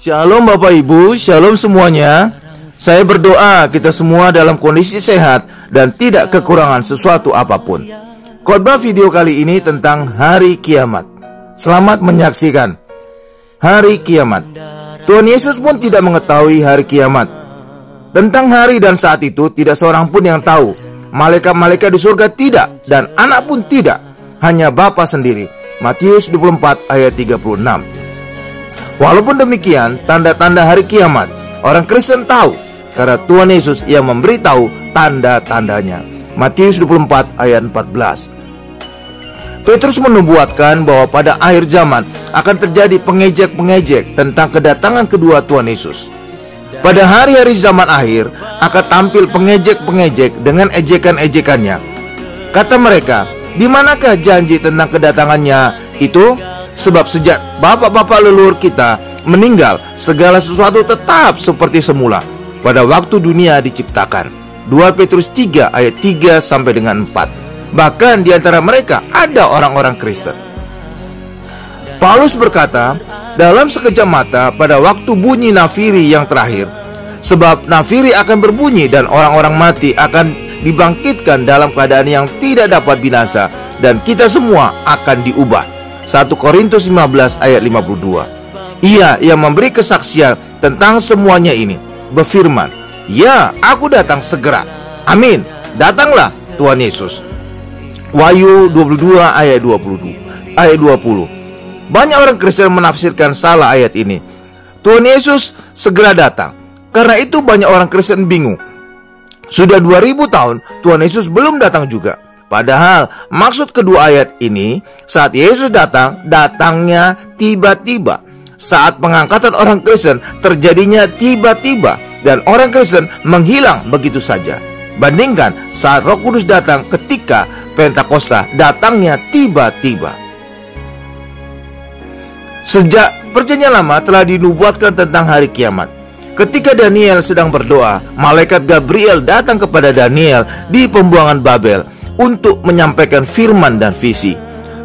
Shalom Bapak Ibu, shalom semuanya. Saya berdoa kita semua dalam kondisi sehat dan tidak kekurangan sesuatu apapun. Khotbah video kali ini tentang hari kiamat. Selamat menyaksikan. Hari kiamat. Tuhan Yesus pun tidak mengetahui hari kiamat. Tentang hari dan saat itu tidak seorang pun yang tahu. Malaikat-malaikat di surga tidak, dan anak pun tidak, hanya Bapa sendiri. Matius 24 ayat 36. Walaupun demikian, tanda-tanda hari kiamat orang Kristen tahu, karena Tuhan Yesus yang memberitahu tanda-tandanya. Matius 24 ayat 14. Petrus menubuatkan bahwa pada akhir zaman akan terjadi pengejek-pengejek tentang kedatangan kedua Tuhan Yesus. Pada hari-hari zaman akhir akan tampil pengejek-pengejek dengan ejekan-ejekannya. Kata mereka, di manakah janji tentang kedatangannya itu? Sebab sejak bapak-bapak leluhur kita meninggal, segala sesuatu tetap seperti semula pada waktu dunia diciptakan. 2 Petrus 3 ayat 3 sampai dengan 4. Bahkan di antara mereka ada orang-orang Kristen. Paulus berkata, dalam sekejap mata pada waktu bunyi nafiri yang terakhir, sebab nafiri akan berbunyi dan orang-orang mati akan dibangkitkan dalam keadaan yang tidak dapat binasa, dan kita semua akan diubah. 1 Korintus 15 ayat 52. Ia yang memberi kesaksian tentang semuanya ini berfirman, ya, aku datang segera. Amin. Datanglah Tuhan Yesus. Wahyu 22 ayat 20. Banyak orang Kristen menafsirkan salah ayat ini. Tuhan Yesus segera datang. Karena itu banyak orang Kristen bingung. Sudah 2000 tahun Tuhan Yesus belum datang juga. Padahal maksud kedua ayat ini, saat Yesus datang, datangnya tiba-tiba. Saat pengangkatan orang Kristen terjadinya tiba-tiba, dan orang Kristen menghilang begitu saja. Bandingkan saat Roh Kudus datang ketika Pentakosta, datangnya tiba-tiba. Sejak Perjanjian Lama telah dinubuatkan tentang hari kiamat. Ketika Daniel sedang berdoa, malaikat Gabriel datang kepada Daniel di pembuangan Babel untuk menyampaikan firman dan visi.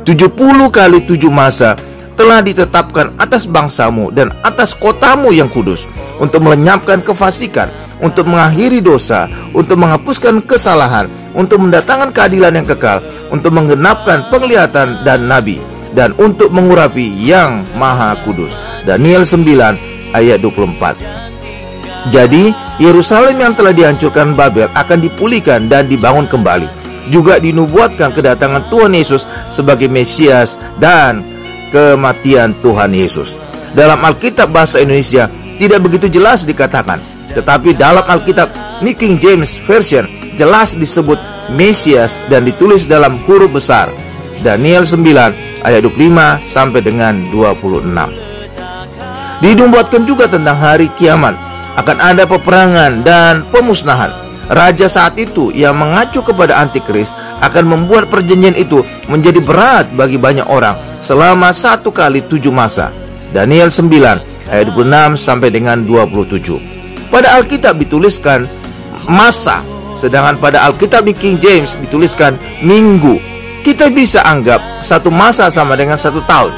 70 kali 7 masa telah ditetapkan atas bangsamu dan atas kotamu yang kudus, untuk melenyapkan kefasikan, untuk mengakhiri dosa, untuk menghapuskan kesalahan, untuk mendatangkan keadilan yang kekal, untuk menggenapkan penglihatan dan nabi, dan untuk mengurapi yang maha kudus. Daniel 9 ayat 24. Jadi Yerusalem yang telah dihancurkan Babel akan dipulihkan dan dibangun kembali. Juga dinubuatkan kedatangan Tuhan Yesus sebagai Mesias dan kematian Tuhan Yesus. Dalam Alkitab bahasa Indonesia tidak begitu jelas dikatakan, tetapi dalam Alkitab New King James Version jelas disebut Mesias dan ditulis dalam huruf besar. Daniel 9 ayat 25 sampai dengan 26. Dinubuatkan juga tentang hari kiamat, akan ada peperangan dan pemusnahan. Raja saat itu yang mengacu kepada Antikris akan membuat perjanjian itu menjadi berat bagi banyak orang selama 1 kali 7 masa. Daniel 9 ayat 26 sampai dengan 27. Pada Alkitab dituliskan masa, sedangkan pada Alkitab King James dituliskan minggu. Kita bisa anggap satu masa sama dengan 1 tahun.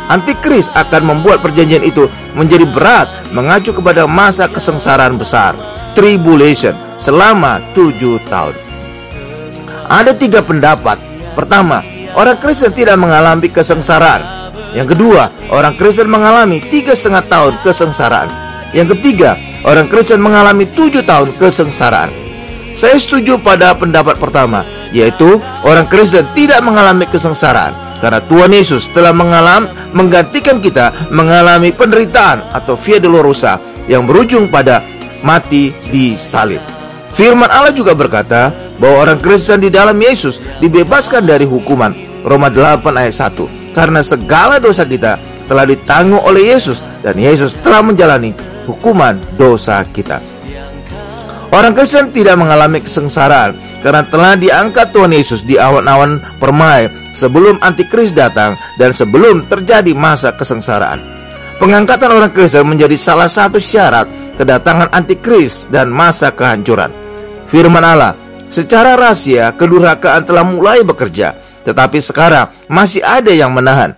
Antikris akan membuat perjanjian itu menjadi berat, mengacu kepada masa kesengsaraan besar, tribulation, selama 7 tahun. Ada 3 pendapat. Pertama, orang Kristen tidak mengalami kesengsaraan. Yang kedua, orang Kristen mengalami 3,5 tahun kesengsaraan. Yang ketiga, orang Kristen mengalami 7 tahun kesengsaraan. Saya setuju pada pendapat pertama, yaitu orang Kristen tidak mengalami kesengsaraan, karena Tuhan Yesus telah menggantikan kita mengalami penderitaan atau via dolorosa yang berujung pada mati di salib. Firman Allah juga berkata bahwa orang Kristen di dalam Yesus dibebaskan dari hukuman. Roma 8 ayat 1. Karena segala dosa kita telah ditanggung oleh Yesus, dan Yesus telah menjalani hukuman dosa kita. Orang Kristen tidak mengalami kesengsaraan karena telah diangkat Tuhan Yesus di awan-awan permai sebelum Antikris datang dan sebelum terjadi masa kesengsaraan. Pengangkatan orang Kristen menjadi salah satu syarat kedatangan Antikris dan masa kehancuran. Firman Allah, secara rahasia kedurhakaan telah mulai bekerja, tetapi sekarang masih ada yang menahan.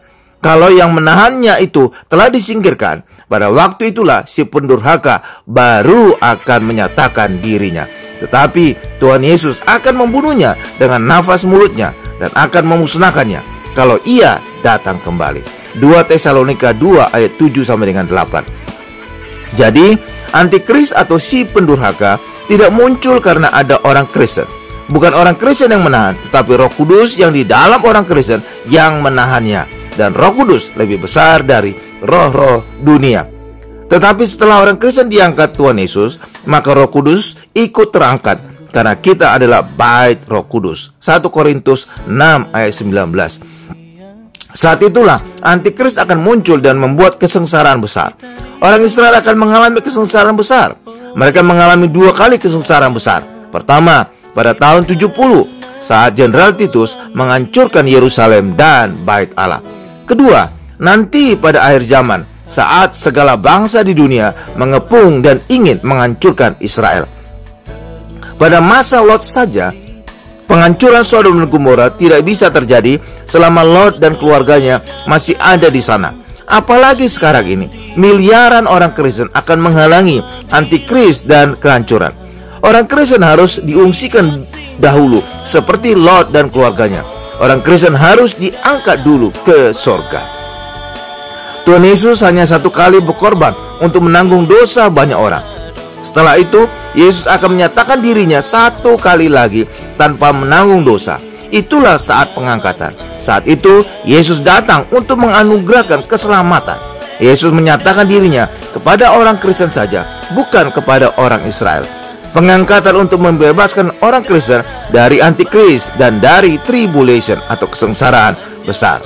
Kalau yang menahannya itu telah disingkirkan, pada waktu itulah si pendurhaka baru akan menyatakan dirinya. Tetapi Tuhan Yesus akan membunuhnya dengan nafas mulutnya dan akan memusnahkannya kalau ia datang kembali. 2 Tesalonika 2 ayat 7 sampai dengan 8. Jadi, antikris atau si pendurhaka tidak muncul karena ada orang Kristen. Bukan orang Kristen yang menahan, tetapi Roh Kudus yang di dalam orang Kristen yang menahannya. Dan Roh Kudus lebih besar dari roh-roh dunia. Tetapi setelah orang Kristen diangkat Tuhan Yesus, maka Roh Kudus ikut terangkat, karena kita adalah bait Roh Kudus. 1 Korintus 6 ayat 19. Saat itulah antikris akan muncul dan membuat kesengsaraan besar. Orang Israel akan mengalami kesengsaraan besar. Mereka mengalami 2 kali kesengsaraan besar. Pertama, pada tahun 70 saat Jenderal Titus menghancurkan Yerusalem dan bait Allah. Kedua, nanti pada akhir zaman saat segala bangsa di dunia mengepung dan ingin menghancurkan Israel. Pada masa Lot saja, penghancuran Sodom dan Gomora tidak bisa terjadi selama Lot dan keluarganya masih ada di sana. Apalagi sekarang ini, miliaran orang Kristen akan menghalangi antikris dan kehancuran. Orang Kristen harus diungsikan dahulu seperti Lot dan keluarganya. Orang Kristen harus diangkat dulu ke sorga. Tuhan Yesus hanya 1 kali berkorban untuk menanggung dosa banyak orang. Setelah itu, Yesus akan menyatakan dirinya 1 kali lagi tanpa menanggung dosa. Itulah saat pengangkatan. Saat itu, Yesus datang untuk menganugerahkan keselamatan. Yesus menyatakan dirinya kepada orang Kristen saja, bukan kepada orang Israel. Pengangkatan untuk membebaskan orang Kristen dari antikris dan dari tribulation atau kesengsaraan besar.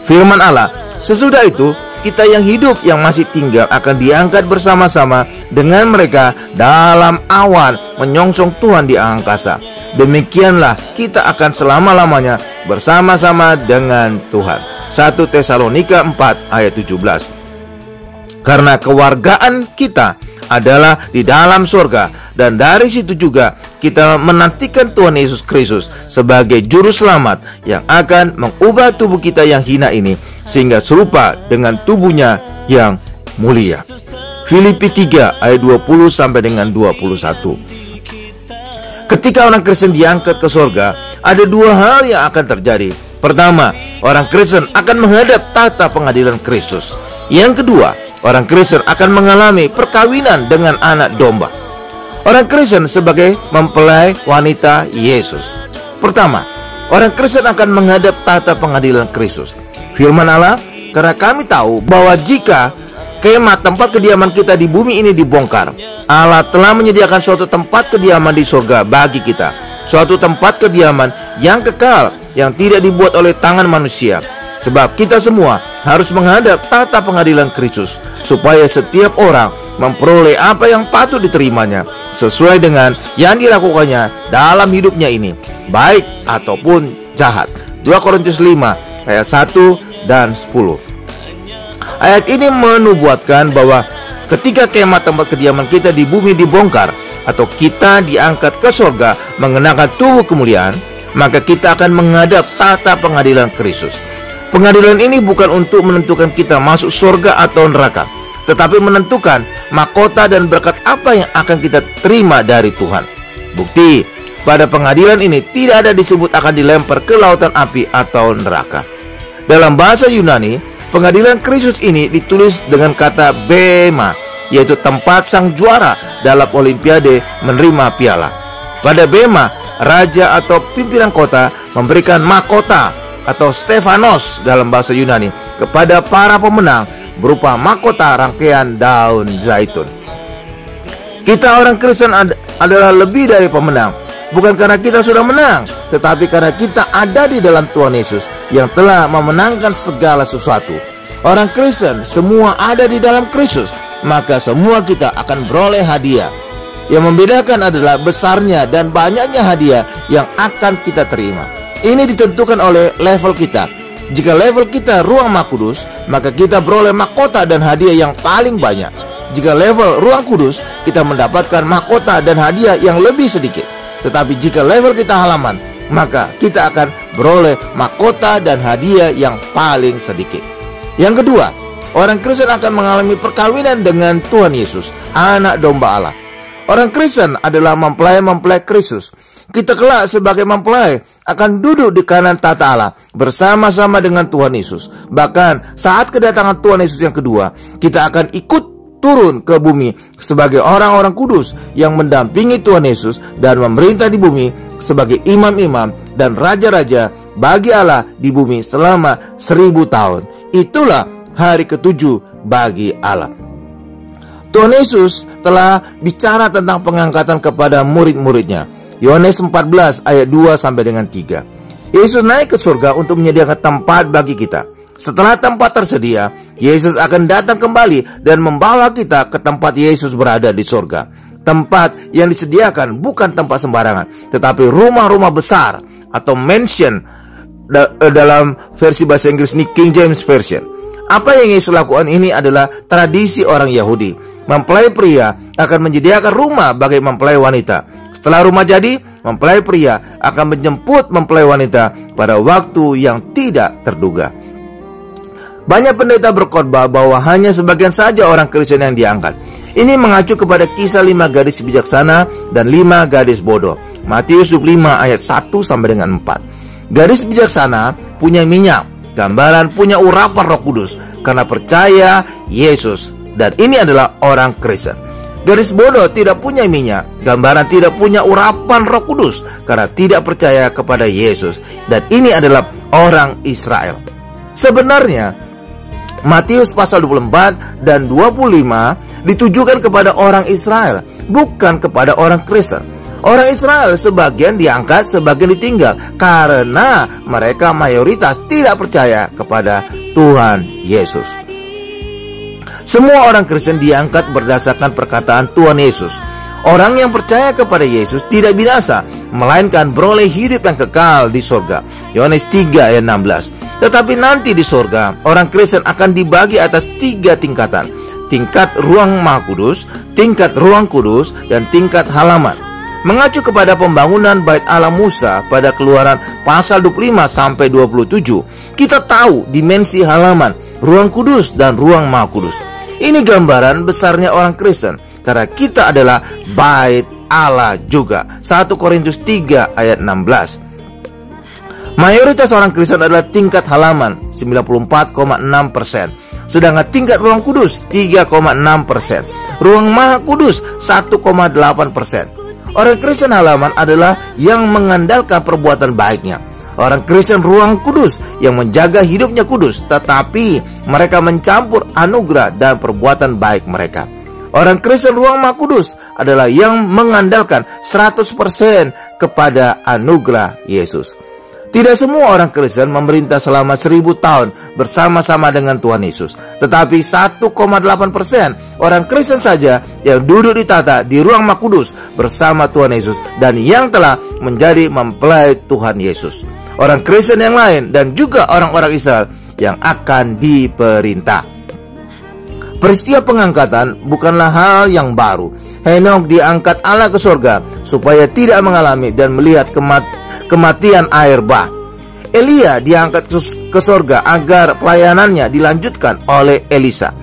Firman Allah, sesudah itu kita yang hidup yang masih tinggal akan diangkat bersama-sama dengan mereka dalam awan menyongsong Tuhan di angkasa. Demikianlah kita akan selama-lamanya bersama-sama dengan Tuhan. 1 Tesalonika 4 ayat 17. Karena kewargaan kita adalah di dalam surga, dan dari situ juga kita menantikan Tuhan Yesus Kristus sebagai juru selamat yang akan mengubah tubuh kita yang hina ini sehingga serupa dengan tubuhnya yang mulia. Filipi 3 ayat 20 sampai dengan 21. Ketika orang Kristen diangkat ke surga, ada 2 hal yang akan terjadi. Pertama, orang Kristen akan menghadap tahta pengadilan Kristus. Yang kedua, orang Kristen akan mengalami perkawinan dengan anak domba. Orang Kristen sebagai mempelai wanita Yesus. Pertama, orang Kristen akan menghadap tahta pengadilan Kristus. Firman Allah, karena kami tahu bahwa jika kemah tempat kediaman kita di bumi ini dibongkar, Allah telah menyediakan suatu tempat kediaman di surga bagi kita. Suatu tempat kediaman yang kekal, yang tidak dibuat oleh tangan manusia. Sebab kita semua harus menghadap tahta pengadilan Kristus, supaya setiap orang memperoleh apa yang patut diterimanya sesuai dengan yang dilakukannya dalam hidupnya ini, baik ataupun jahat. 2 Korintus 5 ayat 1 dan 10. Ayat ini menubuatkan bahwa ketika kemah tempat kediaman kita di bumi dibongkar atau kita diangkat ke surga mengenakan tubuh kemuliaan, maka kita akan menghadap tahta pengadilan Kristus. Pengadilan ini bukan untuk menentukan kita masuk surga atau neraka, tetapi menentukan mahkota dan berkat apa yang akan kita terima dari Tuhan. Bukti, pada pengadilan ini tidak ada disebut akan dilempar ke lautan api atau neraka. Dalam bahasa Yunani, pengadilan Kristus ini ditulis dengan kata bema, yaitu tempat sang juara dalam olimpiade menerima piala. Pada bema, raja atau pimpinan kota memberikan mahkota atau Stefanos dalam bahasa Yunani kepada para pemenang berupa mahkota rangkaian daun zaitun. Kita orang Kristen adalah lebih dari pemenang, bukan karena kita sudah menang, tetapi karena kita ada di dalam Tuhan Yesus yang telah memenangkan segala sesuatu. Orang Kristen semua ada di dalam Kristus, maka semua kita akan beroleh hadiah. Yang membedakan adalah besarnya dan banyaknya hadiah yang akan kita terima. Ini ditentukan oleh level kita. Jika level kita ruang Maha Kudus, maka kita beroleh mahkota dan hadiah yang paling banyak. Jika level ruang kudus, kita mendapatkan mahkota dan hadiah yang lebih sedikit. Tetapi jika level kita halaman, maka kita akan beroleh mahkota dan hadiah yang paling sedikit. Yang kedua, orang Kristen akan mengalami perkawinan dengan Tuhan Yesus, anak domba Allah. Orang Kristen adalah mempelai-mempelai Kristus. Kita kelak sebagai mempelai akan duduk di kanan tahta Allah bersama-sama dengan Tuhan Yesus. Bahkan saat kedatangan Tuhan Yesus yang kedua, kita akan ikut turun ke bumi sebagai orang-orang kudus yang mendampingi Tuhan Yesus dan memerintah di bumi sebagai imam-imam dan raja-raja bagi Allah di bumi selama 1000 tahun. Itulah hari ke-7 bagi Allah. Tuhan Yesus telah bicara tentang pengangkatan kepada murid-muridnya. Yohanes 14 ayat 2 sampai dengan 3. Yesus naik ke surga untuk menyediakan tempat bagi kita. Setelah tempat tersedia, Yesus akan datang kembali dan membawa kita ke tempat Yesus berada di surga. Tempat yang disediakan bukan tempat sembarangan, tetapi rumah-rumah besar atau mansion dalam versi bahasa Inggris King James Version. Apa yang Yesus lakukan ini adalah tradisi orang Yahudi. Mempelai pria akan menyediakan rumah bagi mempelai wanita. Setelah rumah jadi, mempelai pria akan menjemput mempelai wanita pada waktu yang tidak terduga. Banyak pendeta berkhotbah bahwa hanya sebagian saja orang Kristen yang diangkat. Ini mengacu kepada kisah 5 gadis bijaksana dan 5 gadis bodoh. Matius 5 ayat 1 sampai dengan 4. Gadis bijaksana punya minyak, gambaran punya urapan Roh Kudus karena percaya Yesus, dan ini adalah orang Kristen. Gadis bodoh tidak punya minyak, gambaran tidak punya urapan Roh Kudus karena tidak percaya kepada Yesus, dan ini adalah orang Israel. Sebenarnya Matius pasal 24 dan 25 ditujukan kepada orang Israel, bukan kepada orang Kristen. Orang Israel sebagian diangkat, sebagian ditinggal karena mereka mayoritas tidak percaya kepada Tuhan Yesus. Semua orang Kristen diangkat berdasarkan perkataan Tuhan Yesus. Orang yang percaya kepada Yesus tidak binasa, melainkan beroleh hidup yang kekal di surga. Yohanes 3 ayat 16. Tetapi nanti di surga, orang Kristen akan dibagi atas 3 tingkatan. Tingkat ruang Maha Kudus, tingkat ruang kudus, dan tingkat halaman. Mengacu kepada pembangunan Bait Allah Musa pada Keluaran pasal 25 sampai 27, kita tahu dimensi halaman, ruang kudus, dan ruang Maha Kudus. Ini gambaran besarnya orang Kristen, karena kita adalah Bait Allah juga. 1 Korintus 3 ayat 16. Mayoritas orang Kristen adalah tingkat halaman 94,6%, sedangkan tingkat ruang kudus 3,6%, ruang Maha Kudus 1,8%. Orang Kristen halaman adalah yang mengandalkan perbuatan baiknya. Orang Kristen ruang kudus yang menjaga hidupnya kudus, tetapi mereka mencampur anugerah dan perbuatan baik mereka. Orang Kristen ruang Maha Kudus adalah yang mengandalkan 100% kepada anugerah Yesus. Tidak semua orang Kristen memerintah selama 1000 tahun bersama-sama dengan Tuhan Yesus, tetapi 1,8% orang Kristen saja yang duduk di tahta di ruang Maha Kudus bersama Tuhan Yesus dan yang telah menjadi mempelai Tuhan Yesus. Orang Kristen yang lain dan juga orang-orang Israel yang akan diperintah. Peristiwa pengangkatan bukanlah hal yang baru. Henokh diangkat Allah ke surga supaya tidak mengalami dan melihat kematian air bah. Elia diangkat ke surga agar pelayanannya dilanjutkan oleh Elisa.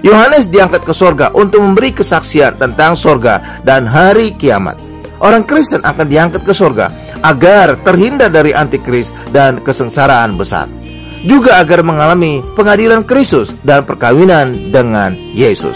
Yohanes diangkat ke surga untuk memberi kesaksian tentang surga dan hari kiamat. Orang Kristen akan diangkat ke surga agar terhindar dari antikris dan kesengsaraan besar, juga agar mengalami pengadilan Kristus dan perkawinan dengan Yesus.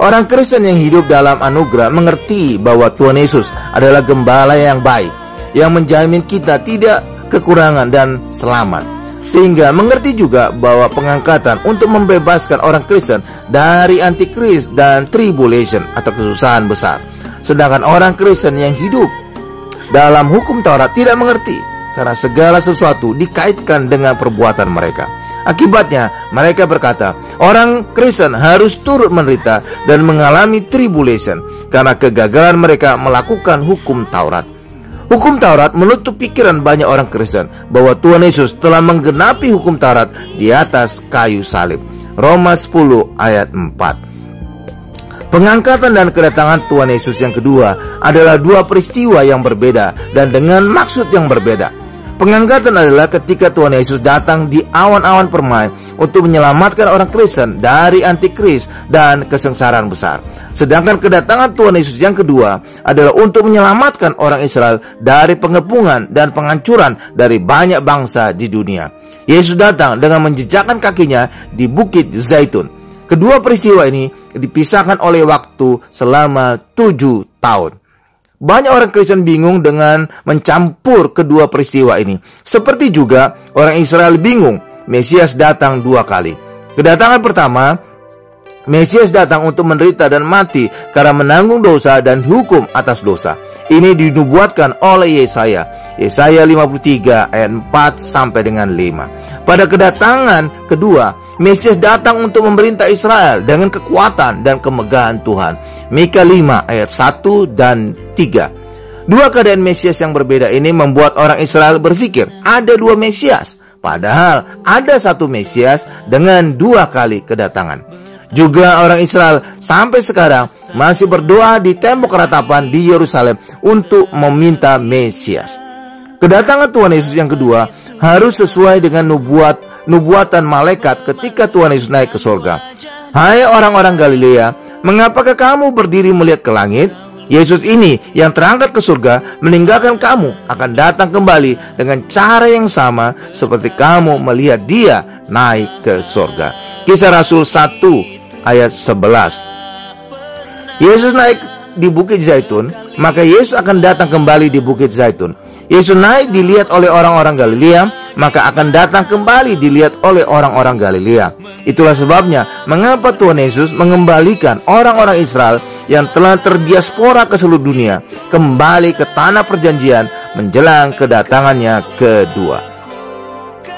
Orang Kristen yang hidup dalam anugerah mengerti bahwa Tuhan Yesus adalah gembala yang baik, yang menjamin kita tidak kekurangan dan selamat, sehingga mengerti juga bahwa pengangkatan untuk membebaskan orang Kristen dari antikris dan tribulation atau kesusahan besar. Sedangkan orang Kristen yang hidup dalam hukum Taurat tidak mengerti, karena segala sesuatu dikaitkan dengan perbuatan mereka. Akibatnya mereka berkata, orang Kristen harus turut menderita dan mengalami tribulation karena kegagalan mereka melakukan hukum Taurat. Hukum Taurat menutup pikiran banyak orang Kristen bahwa Tuhan Yesus telah menggenapi hukum Taurat di atas kayu salib. Roma 10 ayat 4. Pengangkatan dan kedatangan Tuhan Yesus yang kedua adalah dua peristiwa yang berbeda dan dengan maksud yang berbeda. Pengangkatan adalah ketika Tuhan Yesus datang di awan-awan permai untuk menyelamatkan orang Kristen dari antikris dan kesengsaraan besar. Sedangkan kedatangan Tuhan Yesus yang kedua adalah untuk menyelamatkan orang Israel dari pengepungan dan penghancuran dari banyak bangsa di dunia. Yesus datang dengan menjejakkan kakinya di Bukit Zaitun. Kedua peristiwa ini dipisahkan oleh waktu selama 7 tahun. Banyak orang Kristen bingung dengan mencampur kedua peristiwa ini. Seperti juga orang Israel bingung Mesias datang 2 kali. Kedatangan pertama, Mesias datang untuk menderita dan mati karena menanggung dosa dan hukum atas dosa. Ini dinubuatkan oleh Yesaya 53 ayat 4 sampai dengan 5. Pada kedatangan kedua, Mesias datang untuk memerintah Israel dengan kekuatan dan kemegahan Tuhan. Mika 5 ayat 1 dan 3. Dua keadaan Mesias yang berbeda ini membuat orang Israel berpikir ada 2 Mesias, padahal ada 1 Mesias dengan 2 kali kedatangan. Juga orang Israel sampai sekarang masih berdoa di tembok ratapan di Yerusalem untuk meminta Mesias. Kedatangan Tuhan Yesus yang kedua harus sesuai dengan nubuatan malaikat ketika Tuhan Yesus naik ke surga. Hai orang-orang Galilea, mengapakah kamu berdiri melihat ke langit? Yesus ini yang terangkat ke surga meninggalkan kamu akan datang kembali dengan cara yang sama seperti kamu melihat dia naik ke surga. Kisah Rasul 1 ayat 11. Yesus naik di Bukit Zaitun, maka Yesus akan datang kembali di Bukit Zaitun. Yesus naik dilihat oleh orang-orang Galilea, maka akan datang kembali dilihat oleh orang-orang Galilea. Itulah sebabnya mengapa Tuhan Yesus mengembalikan orang-orang Israel yang telah terdiaspora ke seluruh dunia kembali ke tanah perjanjian menjelang kedatangannya kedua.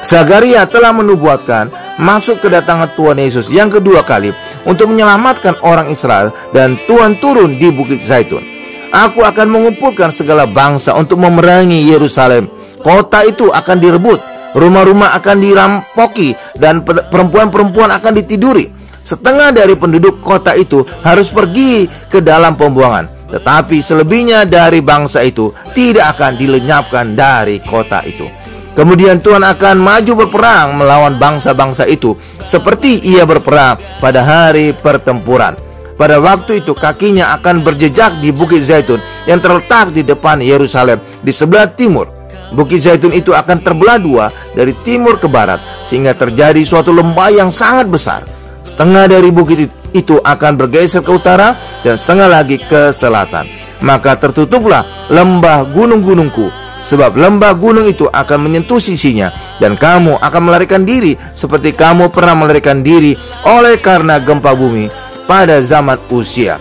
Zakaria telah menubuatkan maksud kedatangan Tuhan Yesus yang kedua kali untuk menyelamatkan orang Israel, dan Tuhan turun di Bukit Zaitun. Aku akan mengumpulkan segala bangsa untuk memerangi Yerusalem. Kota itu akan direbut, rumah-rumah akan dirampoki, dan perempuan-perempuan akan ditiduri. Setengah dari penduduk kota itu harus pergi ke dalam pembuangan, tetapi selebihnya dari bangsa itu tidak akan dilenyapkan dari kota itu. Kemudian Tuhan akan maju berperang melawan bangsa-bangsa itu seperti ia berperang pada hari pertempuran. Pada waktu itu kakinya akan berjejak di Bukit Zaitun yang terletak di depan Yerusalem di sebelah timur. Bukit Zaitun itu akan terbelah 2 dari timur ke barat sehingga terjadi suatu lembah yang sangat besar. Setengah dari bukit itu akan bergeser ke utara dan setengah lagi ke selatan. Maka tertutuplah lembah gunung-gunungku, sebab lembah gunung itu akan menyentuh sisinya, dan kamu akan melarikan diri seperti kamu pernah melarikan diri oleh karena gempa bumi pada zaman Uzia,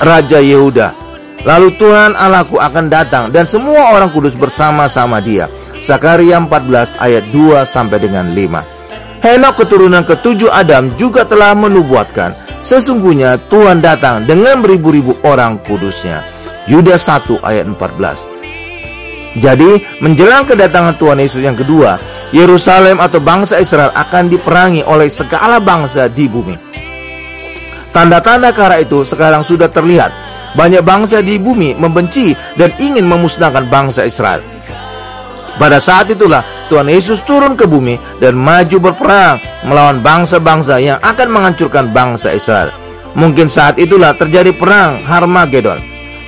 Raja Yehuda. Lalu Tuhan Allahku akan datang dan semua orang kudus bersama-sama dia. Zakaria 14 ayat 2 sampai dengan 5. Henok keturunan ke-7 Adam juga telah menubuatkan, sesungguhnya Tuhan datang dengan beribu-ribu orang kudusnya. Yudas 1 ayat 14. Jadi menjelang kedatangan Tuhan Yesus yang kedua, Yerusalem atau bangsa Israel akan diperangi oleh segala bangsa di bumi. Tanda-tanda kara itu sekarang sudah terlihat. Banyak bangsa di bumi membenci dan ingin memusnahkan bangsa Israel. Pada saat itulah Tuhan Yesus turun ke bumi dan maju berperang melawan bangsa-bangsa yang akan menghancurkan bangsa Israel. Mungkin saat itulah terjadi perang Harmagedon.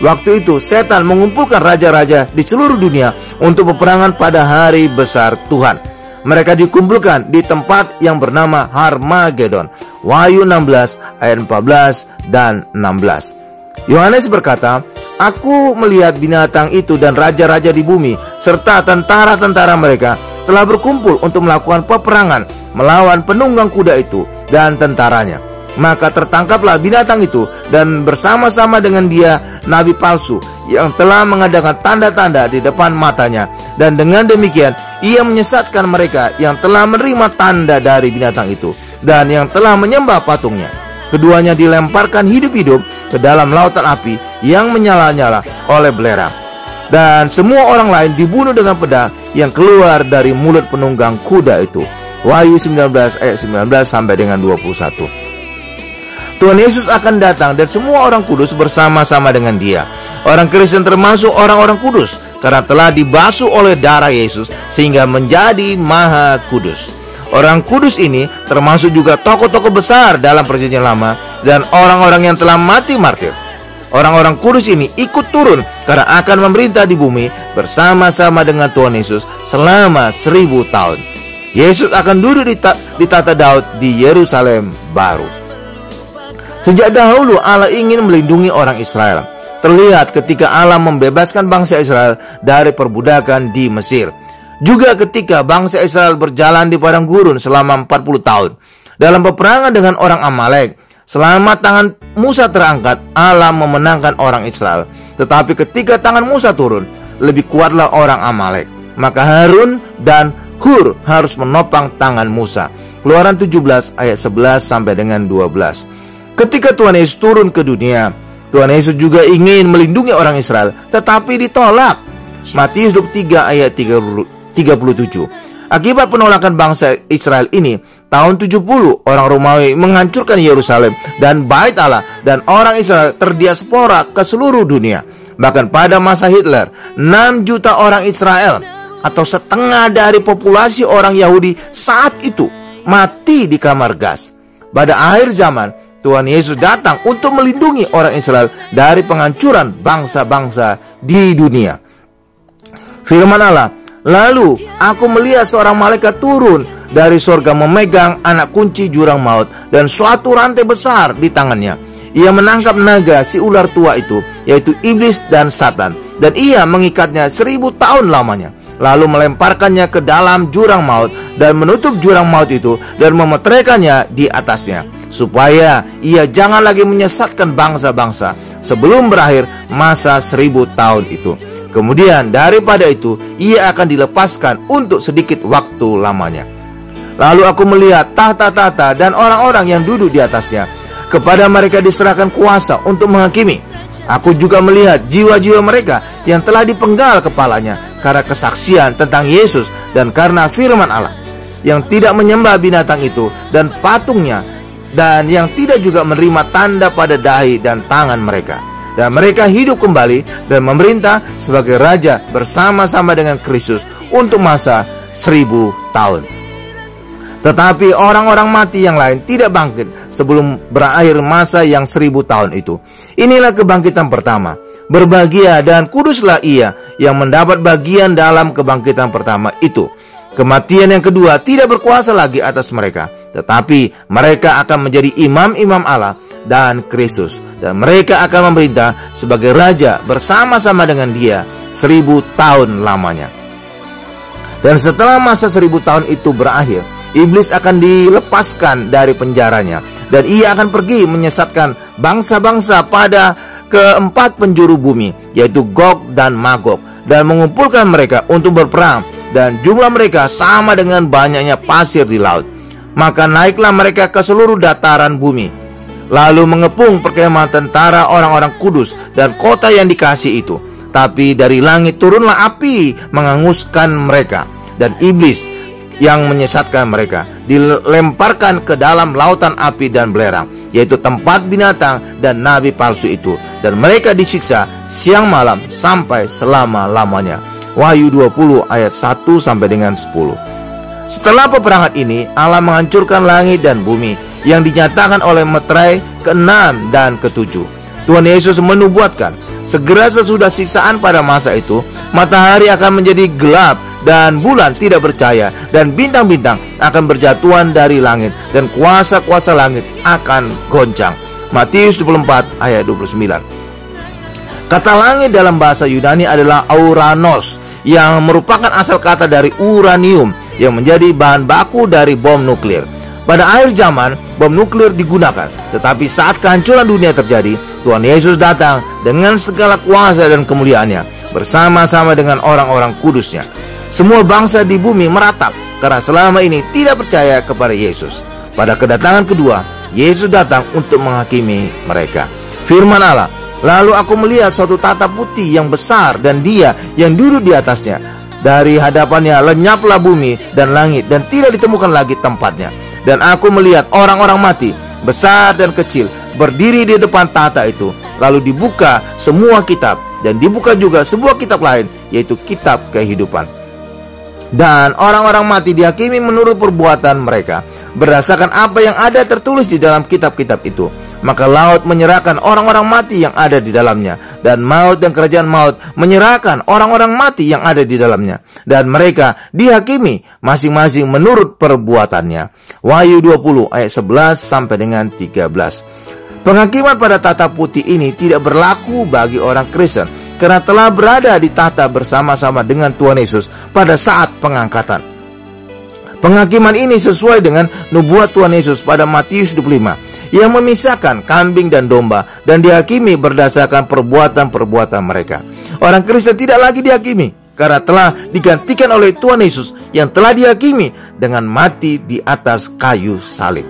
Waktu itu setan mengumpulkan raja-raja di seluruh dunia untuk peperangan pada hari besar Tuhan. Mereka dikumpulkan di tempat yang bernama Harmagedon. Wahyu 16 ayat 14 dan 16. Yohanes berkata, aku melihat binatang itu dan raja-raja di bumi serta tentara-tentara mereka telah berkumpul untuk melakukan peperangan melawan penunggang kuda itu dan tentaranya. Maka tertangkaplah binatang itu dan bersama-sama dengan dia nabi palsu yang telah mengadakan tanda-tanda di depan matanya, dan dengan demikian ia menyesatkan mereka yang telah menerima tanda dari binatang itu dan yang telah menyembah patungnya. Keduanya dilemparkan hidup-hidup ke dalam lautan api yang menyala-nyala oleh belerang, dan semua orang lain dibunuh dengan pedang yang keluar dari mulut penunggang kuda itu. Wahyu 19 ayat 19 sampai dengan 21. Tuhan Yesus akan datang dan semua orang kudus bersama-sama dengan dia. Orang Kristen termasuk orang-orang kudus karena telah dibasuh oleh darah Yesus sehingga menjadi maha kudus. Orang kudus ini termasuk juga tokoh-tokoh besar dalam perjanjian lama dan orang-orang yang telah mati martir. Orang-orang kudus ini ikut turun karena akan memerintah di bumi bersama-sama dengan Tuhan Yesus selama 1000 tahun. Yesus akan duduk di tata Daud di Yerusalem baru. Sejak dahulu Allah ingin melindungi orang Israel. Terlihat ketika Allah membebaskan bangsa Israel dari perbudakan di Mesir. Juga ketika bangsa Israel berjalan di padang gurun selama 40 tahun. Dalam peperangan dengan orang Amalek, selama tangan Musa terangkat, Allah memenangkan orang Israel. Tetapi ketika tangan Musa turun, lebih kuatlah orang Amalek. Maka Harun dan Hur harus menopang tangan Musa. Keluaran 17 ayat 11 sampai dengan 12. Ketika Tuhan Yesus turun ke dunia, Tuhan Yesus juga ingin melindungi orang Israel, tetapi ditolak. Matius 23 ayat 37. Akibat penolakan bangsa Israel ini, tahun 70 orang Romawi menghancurkan Yerusalem dan Bait Allah, dan orang Israel terdiaspora ke seluruh dunia. Bahkan pada masa Hitler, 6 juta orang Israel atau setengah dari populasi orang Yahudi saat itu mati di kamar gas. Pada akhir zaman, Tuhan Yesus datang untuk melindungi orang Israel dari penghancuran bangsa-bangsa di dunia. Firman Allah, lalu aku melihat seorang malaikat turun dari sorga memegang anak kunci jurang maut dan suatu rantai besar di tangannya. Ia menangkap naga si ular tua itu, yaitu iblis dan Satan, dan ia mengikatnya 1000 tahun lamanya. Lalu melemparkannya ke dalam jurang maut dan menutup jurang maut itu dan memeteraikannya di atasnya, supaya ia jangan lagi menyesatkan bangsa-bangsa sebelum berakhir masa 1000 tahun itu. Kemudian daripada itu ia akan dilepaskan untuk sedikit waktu lamanya. Lalu aku melihat tahta-tahta dan orang-orang yang duduk di atasnya. Kepada mereka diserahkan kuasa untuk menghakimi. Aku juga melihat jiwa-jiwa mereka yang telah dipenggal kepalanya karena kesaksian tentang Yesus dan karena firman Allah, yang tidak menyembah binatang itu dan patungnya, dan yang tidak juga menerima tanda pada dahi dan tangan mereka. Dan mereka hidup kembali dan memerintah sebagai raja bersama-sama dengan Kristus untuk masa 1000 tahun. Tetapi orang-orang mati yang lain tidak bangkit sebelum berakhir masa yang 1000 tahun itu. Inilah kebangkitan pertama. Berbahagia dan kuduslah ia yang mendapat bagian dalam kebangkitan pertama itu. Kematian yang kedua tidak berkuasa lagi atas mereka, tetapi mereka akan menjadi imam-imam Allah dan Kristus, dan mereka akan memerintah sebagai raja bersama-sama dengan dia 1000 tahun lamanya. Dan setelah masa 1000 tahun itu berakhir, iblis akan dilepaskan dari penjaranya, dan ia akan pergi menyesatkan bangsa-bangsa pada keempat penjuru bumi, yaitu Gog dan Magog, dan mengumpulkan mereka untuk berperang, dan jumlah mereka sama dengan banyaknya pasir di laut. Maka naiklah mereka ke seluruh dataran bumi, lalu mengepung perkemahan tentara orang-orang kudus dan kota yang dikasihi itu. Tapi dari langit turunlah api menghanguskan mereka, dan iblis yang menyesatkan mereka dilemparkan ke dalam lautan api dan belerang, yaitu tempat binatang dan nabi palsu itu, dan mereka disiksa siang malam sampai selama-lamanya. Wahyu 20 ayat 1 sampai dengan 10. Setelah peperangan ini, Allah menghancurkan langit dan bumi yang dinyatakan oleh meterai ke-6 dan ke-7. Tuhan Yesus menubuatkan, segera sesudah siksaan pada masa itu, matahari akan menjadi gelap dan bulan tidak bercahaya, dan bintang-bintang akan berjatuhan dari langit, dan kuasa-kuasa langit akan goncang. Matius 24 ayat 29. Kata langit dalam bahasa Yunani adalah auranos, yang merupakan asal kata dari uranium yang menjadi bahan baku dari bom nuklir. Pada akhir zaman, bom nuklir digunakan, tetapi saat kehancuran dunia terjadi, Tuhan Yesus datang dengan segala kuasa dan kemuliaannya bersama-sama dengan orang-orang kudusnya. Semua bangsa di bumi meratap karena selama ini tidak percaya kepada Yesus. Pada kedatangan kedua, Yesus datang untuk menghakimi mereka. Firman Allah, lalu aku melihat suatu tahta putih yang besar dan dia yang duduk di atasnya. Dari hadapannya lenyaplah bumi dan langit, dan tidak ditemukan lagi tempatnya. Dan aku melihat orang-orang mati, besar dan kecil, berdiri di depan tahta itu. Lalu dibuka semua kitab, dan dibuka juga sebuah kitab lain, yaitu kitab kehidupan. Dan orang-orang mati dihakimi menurut perbuatan mereka, berdasarkan apa yang ada tertulis di dalam kitab-kitab itu. Maka laut menyerahkan orang-orang mati yang ada di dalamnya, dan maut dan kerajaan maut menyerahkan orang-orang mati yang ada di dalamnya, dan mereka dihakimi masing-masing menurut perbuatannya. Wahyu 20 ayat 11 sampai dengan 13. Penghakiman pada tahta putih ini tidak berlaku bagi orang Kristen, karena telah berada di tahta bersama-sama dengan Tuhan Yesus pada saat pengangkatan. Penghakiman ini sesuai dengan nubuat Tuhan Yesus pada Matius 25 yang memisahkan kambing dan domba, dan dihakimi berdasarkan perbuatan-perbuatan mereka. Orang Kristen tidak lagi dihakimi karena telah digantikan oleh Tuhan Yesus yang telah dihakimi dengan mati di atas kayu salib.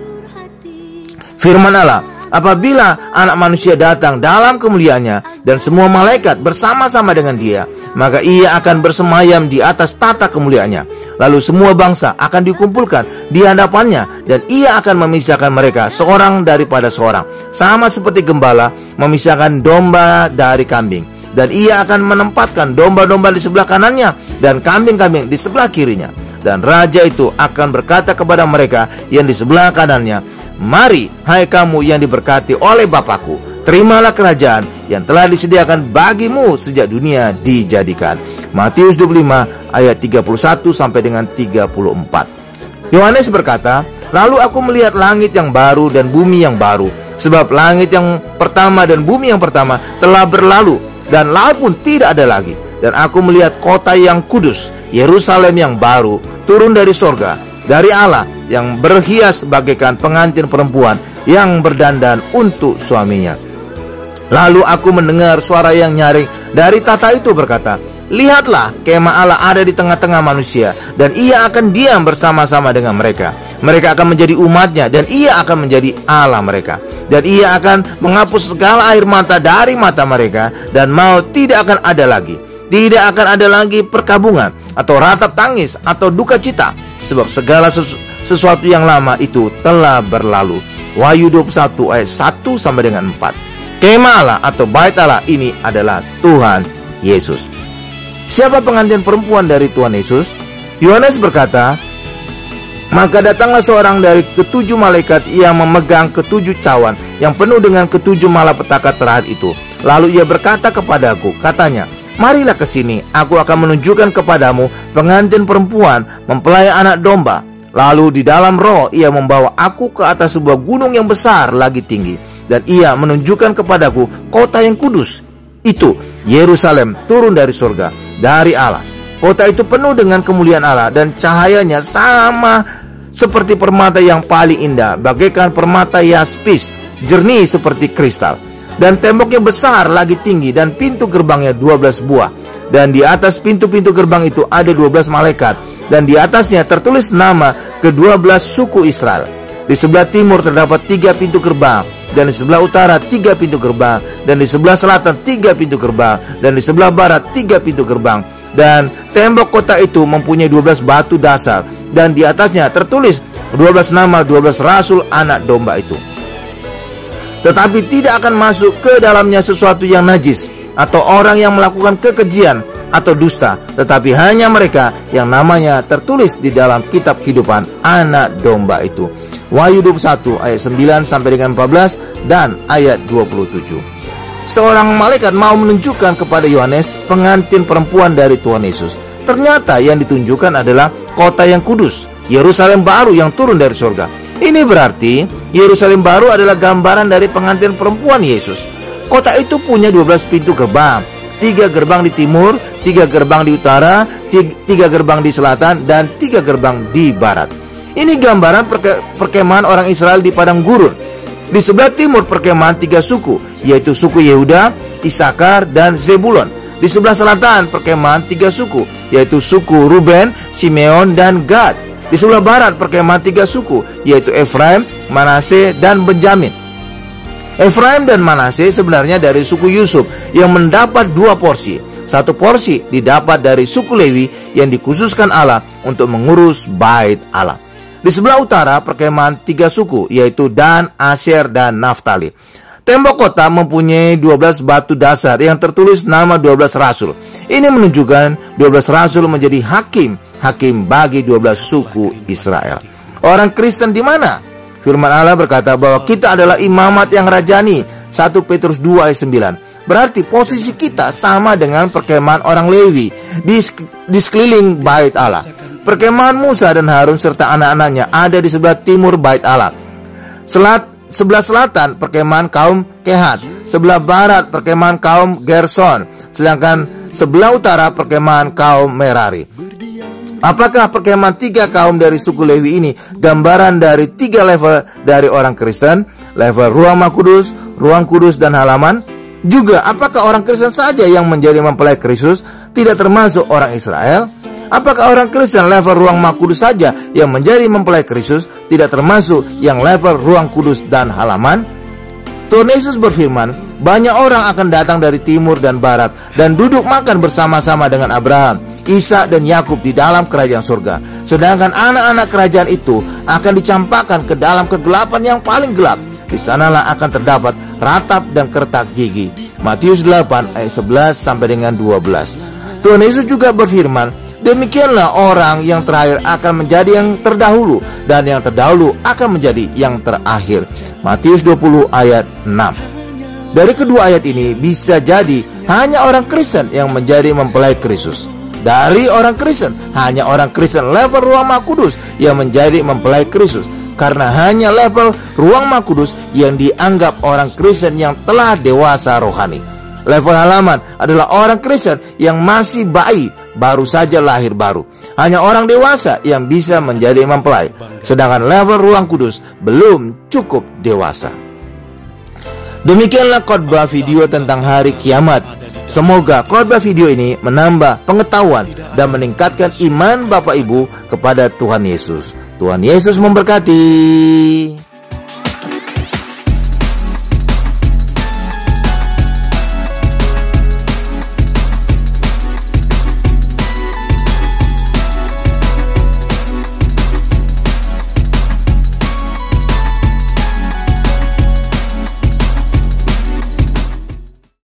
Firman Allah, apabila Anak Manusia datang dalam kemuliaannya dan semua malaikat bersama-sama dengan dia, maka ia akan bersemayam di atas tahta kemuliaannya. Lalu semua bangsa akan dikumpulkan di hadapannya, dan ia akan memisahkan mereka seorang daripada seorang, sama seperti gembala memisahkan domba dari kambing. Dan ia akan menempatkan domba-domba di sebelah kanannya dan kambing-kambing di sebelah kirinya. Dan raja itu akan berkata kepada mereka yang di sebelah kanannya, mari, hai kamu yang diberkati oleh Bapakku, terimalah kerajaan yang telah disediakan bagimu sejak dunia dijadikan. Matius 25 ayat 31 sampai dengan 34. Yohanes berkata, lalu aku melihat langit yang baru dan bumi yang baru, sebab langit yang pertama dan bumi yang pertama telah berlalu, dan laut pun tidak ada lagi. Dan aku melihat kota yang kudus, Yerusalem yang baru, turun dari sorga, dari Allah, yang berhias bagaikan pengantin perempuan yang berdandan untuk suaminya. Lalu aku mendengar suara yang nyaring dari tahta itu berkata, lihatlah, kemah Allah ada di tengah-tengah manusia, dan ia akan diam bersama-sama dengan mereka. Mereka akan menjadi umatnya, dan ia akan menjadi Allah mereka. Dan ia akan menghapus segala air mata dari mata mereka, dan maut tidak akan ada lagi. Tidak akan ada lagi perkabungan, atau ratap tangis, atau duka cita, sebab segala sesuatu yang lama itu telah berlalu. Wahyu 21 ayat 1 sampai dengan 4. Kemah Allah atau bait Allah ini adalah Tuhan Yesus. Siapa pengantin perempuan dari Tuhan Yesus? Yohanes berkata, maka datanglah seorang dari ketujuh malaikat yang memegang ketujuh cawan yang penuh dengan ketujuh malapetaka terakhir itu. Lalu ia berkata kepadaku, katanya, marilah ke sini, aku akan menunjukkan kepadamu pengantin perempuan mempelai anak domba. Lalu di dalam roh ia membawa aku ke atas sebuah gunung yang besar lagi tinggi, dan ia menunjukkan kepadaku kota yang kudus, itu Yerusalem, turun dari surga, dari Allah. Kota itu penuh dengan kemuliaan Allah, dan cahayanya sama seperti permata yang paling indah, bagaikan permata yaspis, jernih seperti kristal. Dan temboknya besar lagi tinggi, dan pintu gerbangnya 12 buah. Dan di atas pintu-pintu gerbang itu ada 12 malaikat, dan di atasnya tertulis nama ke-12 suku Israel. Di sebelah timur terdapat 3 pintu gerbang, dan di sebelah utara 3 pintu gerbang, dan di sebelah selatan 3 pintu gerbang, dan di sebelah barat 3 pintu gerbang. Dan tembok kota itu mempunyai 12 batu dasar, dan di atasnya tertulis 12 nama 12 rasul anak domba itu. Tetapi tidak akan masuk ke dalamnya sesuatu yang najis, atau orang yang melakukan kekejian atau dusta, tetapi hanya mereka yang namanya tertulis di dalam kitab kehidupan anak domba itu. Wahyu 21 ayat 9 sampai dengan 14 dan ayat 27. Seorang malaikat mau menunjukkan kepada Yohanes pengantin perempuan dari Tuhan Yesus. Ternyata yang ditunjukkan adalah kota yang kudus, Yerusalem baru yang turun dari surga. Ini berarti Yerusalem baru adalah gambaran dari pengantin perempuan Yesus. Kota itu punya 12 pintu gerbang, 3 gerbang di timur, 3 gerbang di utara, 3 gerbang di selatan, dan 3 gerbang di barat. Ini gambaran perkemahan orang Israel di padang gurun. Di sebelah timur perkemahan 3 suku, yaitu suku Yehuda, Isakar, dan Zebulon. Di sebelah selatan perkemahan 3 suku, yaitu suku Ruben, Simeon, dan Gad. Di sebelah barat perkemahan 3 suku, yaitu Efraim, Manase, dan Benjamin. Efraim dan Manase sebenarnya dari suku Yusuf yang mendapat 2 porsi. 1 porsi didapat dari suku Lewi yang dikhususkan Allah untuk mengurus bait Allah. Di sebelah utara perkemahan 3 suku, yaitu Dan, Asher, dan Naftali. Tembok kota mempunyai 12 batu dasar yang tertulis nama 12 rasul. Ini menunjukkan 12 rasul menjadi hakim bagi 12 suku Israel. Orang Kristen di mana? Firman Allah berkata bahwa kita adalah imamat yang rajani. 1 Petrus 2 ayat 9. Berarti posisi kita sama dengan perkemahan orang Lewi di sekeliling bait Allah. Perkemahan Musa dan Harun serta anak-anaknya ada di sebelah timur bait Allah. Sebelah selatan perkemahan kaum Kehat, sebelah barat perkemahan kaum Gerson, sedangkan sebelah utara perkemahan kaum Merari. Apakah perkemahan 3 kaum dari suku Lewi ini gambaran dari 3 level dari orang Kristen? Level ruang Maha Kudus, ruang kudus, dan halaman. Juga apakah orang Kristen saja yang menjadi mempelai Kristus, tidak termasuk orang Israel? Apakah orang Kristen level ruang Maha Kudus saja yang menjadi mempelai Kristus, tidak termasuk yang level ruang kudus dan halaman? Tuhan Yesus berfirman, banyak orang akan datang dari timur dan barat dan duduk makan bersama-sama dengan Abraham, Ishak dan Yakub di dalam kerajaan surga. Sedangkan anak-anak kerajaan itu akan dicampakkan ke dalam kegelapan yang paling gelap. Di sanalah akan terdapat ratap dan kertak gigi. Matius 8 ayat 11 sampai dengan 12. Tuhan Yesus juga berfirman, demikianlah orang yang terakhir akan menjadi yang terdahulu, dan yang terdahulu akan menjadi yang terakhir. Matius 20 ayat 6. Dari kedua ayat ini bisa jadi hanya orang Kristen yang menjadi mempelai Kristus. Dari orang Kristen, hanya orang Kristen level ruang Maha Kudus yang menjadi mempelai Kristus. Karena hanya level ruang Maha Kudus yang dianggap orang Kristen yang telah dewasa rohani. Level halaman adalah orang Kristen yang masih bayi, baru saja lahir baru. Hanya orang dewasa yang bisa menjadi mempelai. Sedangkan level ruang kudus belum cukup dewasa. Demikianlah khotbah video tentang hari kiamat. Semoga khotbah video ini menambah pengetahuan dan meningkatkan iman Bapak Ibu kepada Tuhan Yesus. Tuhan Yesus memberkati.